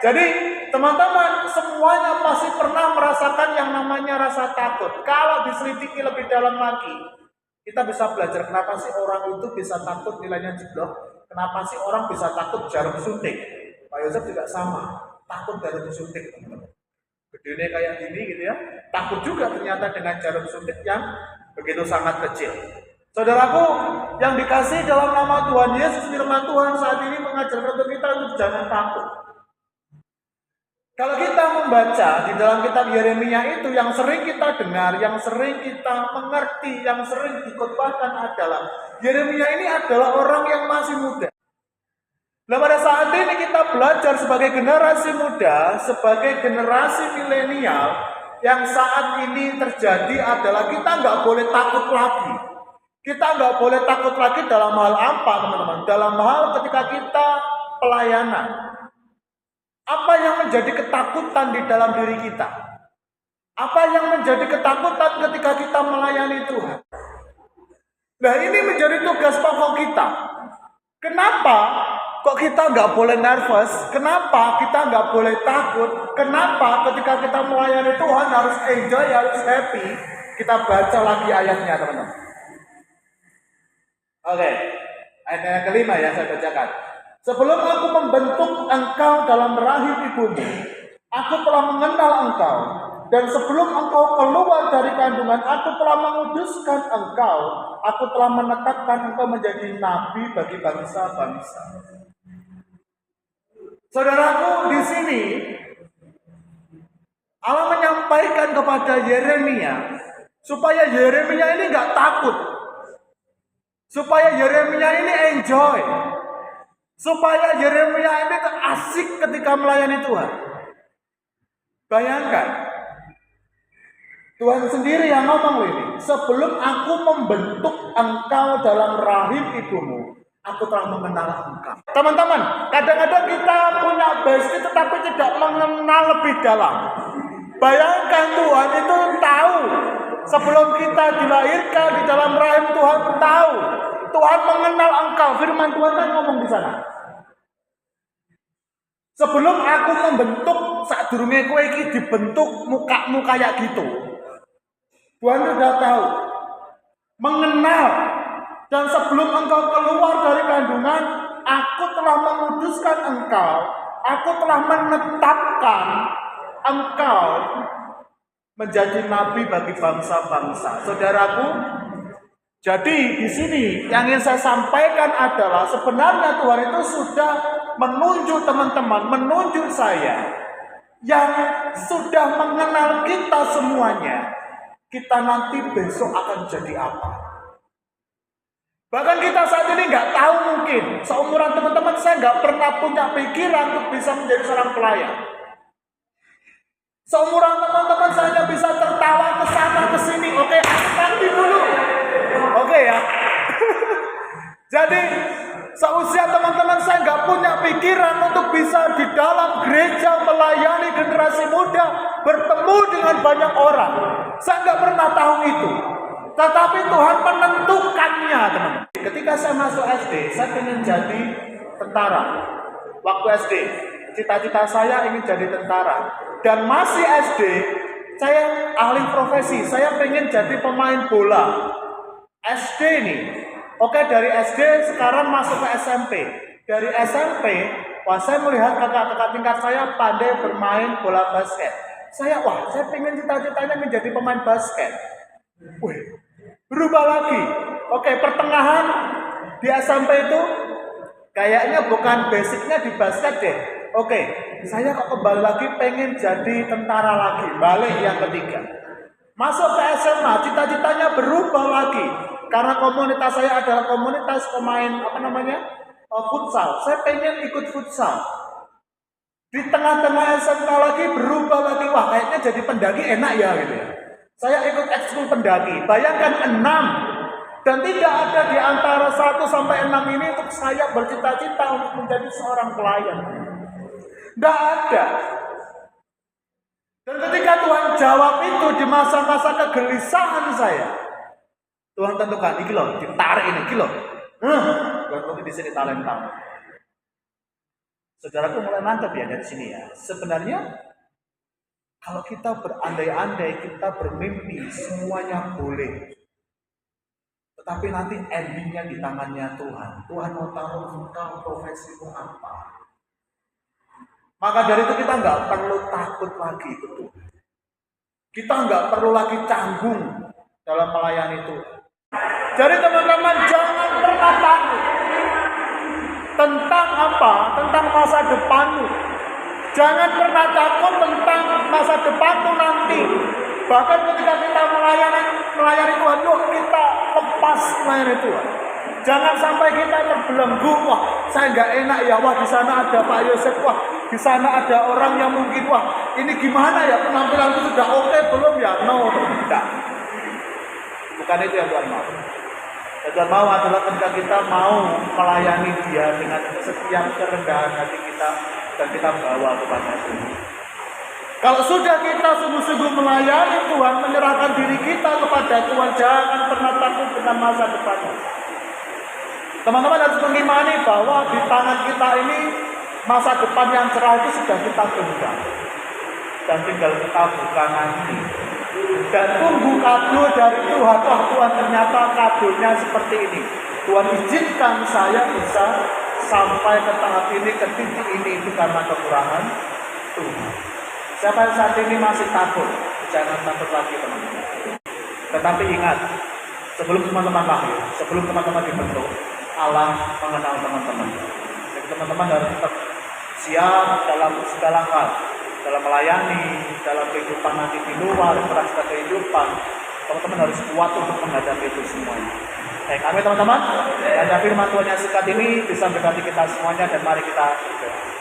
Jadi teman-teman semuanya pasti pernah merasakan yang namanya rasa takut. Kalau diselidiki lebih dalam lagi, kita bisa belajar kenapa sih orang itu bisa takut nilainya jeblok. Kenapa sih orang bisa takut jarum suntik. Pak Yosef juga sama, takut jarum suntik. Gedenya kayak gini gitu ya. Takut juga ternyata dengan jarum suntik yang begitu sangat kecil. Saudaraku, yang dikasih dalam nama Tuhan Yesus, firman Tuhan saat ini mengajarkan kita untuk jangan takut. Kalau kita membaca di dalam kitab Yeremia itu, yang sering kita dengar, yang sering kita mengerti, yang sering dikhotbahkan adalah Yeremia ini adalah orang yang masih muda. Nah, pada saat ini kita belajar sebagai generasi muda, sebagai generasi milenial, yang saat ini terjadi adalah kita nggak boleh takut lagi. Kita nggak boleh takut lagi dalam hal apa, teman-teman? Dalam hal ketika kita pelayanan. Apa yang menjadi ketakutan di dalam diri kita? Apa yang menjadi ketakutan ketika kita melayani Tuhan? Nah, ini menjadi tugas pokok kita. Kenapa kok kita nggak boleh nervous? Kenapa kita nggak boleh takut? Kenapa ketika kita melayani Tuhan harus enjoy, harus happy? Kita baca lagi ayatnya, teman-teman. Oke, ayat yang kelima ya saya bacakan. Sebelum aku membentuk engkau dalam rahim ibumu, aku telah mengenal engkau. Dan sebelum engkau keluar dari kandungan, aku telah menguduskan engkau. Aku telah menetapkan engkau menjadi nabi bagi bangsa-bangsa. Saudaraku, di sini Allah menyampaikan kepada Yeremia supaya Yeremia ini nggak takut, supaya Yeremia ini enjoy, supaya Yeremia ini asik ketika melayani Tuhan. Bayangkan, Tuhan sendiri yang ngomong ini, sebelum aku membentuk engkau dalam rahim ibumu, aku telah mengenal engkau. Teman-teman, kadang-kadang kita punya basic tetapi tidak mengenal lebih dalam. Bayangkan Tuhan itu tahu sebelum kita dilahirkan di dalam rahim, Tuhan tahu. Tuhan mengenal engkau. Firman Tuhan kan ngomong di sana. Sebelum aku membentuk, saat durunge kowe iki dibentuk mukamu kayak gitu. Tuhan sudah tahu, mengenal. Dan sebelum engkau keluar dari kandungan, aku telah menguduskan engkau. Aku telah menetapkan engkau menjadi nabi bagi bangsa-bangsa. Saudaraku, jadi di sini yang ingin saya sampaikan adalah sebenarnya Tuhan itu sudah menunjuk teman-teman, menunjuk saya yang sudah mengenal kita semuanya. Kita nanti besok akan jadi apa? Bahkan kita saat ini nggak tahu, mungkin seumuran teman-teman saya nggak pernah punya pikiran untuk bisa menjadi seorang pelayan. Seumuran teman-teman saya bisa tertawa ke sana ke sini. Oke, nanti dulu. Oke ya. Jadi seusia teman-teman saya nggak punya pikiran untuk bisa di dalam gereja melayani generasi muda, bertemu dengan banyak orang. Saya nggak pernah tahu itu. Tetapi Tuhan menentukannya, teman-teman. Ketika saya masuk SD, saya ingin jadi tentara. Waktu SD, cita-cita saya ingin jadi tentara. Dan masih SD, saya ahli profesi. Saya ingin jadi pemain bola. SD nih. Oke, dari SD sekarang masuk ke SMP. Dari SMP, wah saya melihat kakak-kakak tingkat saya pandai bermain bola basket. Saya pengen cita-citanya menjadi pemain basket. Wih, berubah lagi. Oke, pertengahan di SMP itu kayaknya bukan basicnya di basket deh. Oke, saya kok kembali lagi pengen jadi tentara lagi. Balik yang ketiga. Masuk ke SMA, cita-citanya berubah lagi. Karena komunitas saya adalah komunitas pemain futsal. Saya pengen ikut futsal. Di tengah-tengah SMK lagi berubah lagi. Wah, kayaknya jadi pendaki enak ya gitu ya. Saya ikut ekskul pendaki. Bayangkan 6. Dan tidak ada di antara 1 sampai 6 ini untuk saya bercita-cita untuk menjadi seorang pelayan. Tidak ada. Dan ketika Tuhan jawab itu di masa-masa kegelisahan saya, Tuhan tentukan, iki loh, ditarik ini, iki loh. Tuhan mungkin di sini talenta. Saudaraku mulai mantap ya dari sini ya. Sebenarnya kalau kita berandai-andai, kita bermimpi, semuanya boleh. Tetapi nanti endingnya di tangannya Tuhan. Tuhan mau tahu engkau profesimu apa. Maka dari itu kita nggak perlu takut lagi ke Tuhan. Kita nggak perlu lagi canggung dalam melayani Tuhan. Jadi teman-teman jangan pernah takut tentang apa? Tentang masa depanmu. Jangan pernah takut tentang masa depanmu nanti. Bahkan ketika kita melayani Tuhan, yuk kita lepas melayani Tuhan. Jangan sampai kita terbelenggu, wah saya nggak enak ya, wah di sana ada Pak Yosef, wah di sana ada orang yang mungkin, wah ini gimana ya penampilanku sudah oke belum ya? No, tidak. Bukan itu yang Tuhan mau. Yang Tuhan mau adalah ketika kita mau melayani Dia dengan setiap kerendahan hati kita dan kita bawa kepada Tuhan. Kalau sudah kita sungguh-sungguh melayani Tuhan, menyerahkan diri kita kepada Tuhan, jangan pernah takut dengan masa depannya. Teman-teman harus mengimani bahwa di tangan kita ini masa depan yang cerah itu sudah kita genggam. Dan tinggal kita buka nanti. Dan tunggu kado dari Tuhan. Oh Tuhan ternyata kadonya seperti ini. Tuhan izinkan saya bisa sampai ke tahap ini, ke titik ini. Itu karena kekurangan Tuhan. Siapa yang saat ini masih takut? Jangan takut lagi teman-teman. Tetapi ingat, sebelum teman-teman lahir, sebelum teman-teman dibentuk, Allah mengenal teman-teman. Jadi teman-teman harus tetap siap dalam segala hal, dalam melayani, dalam kehidupan nanti di luar, berasa kehidupan. Teman-teman harus kuat untuk menghadapi itu semuanya. Baik, amin teman-teman. Dan firman Tuhan yang singkat ini bisa memberkati kita semuanya dan mari kita berdoa.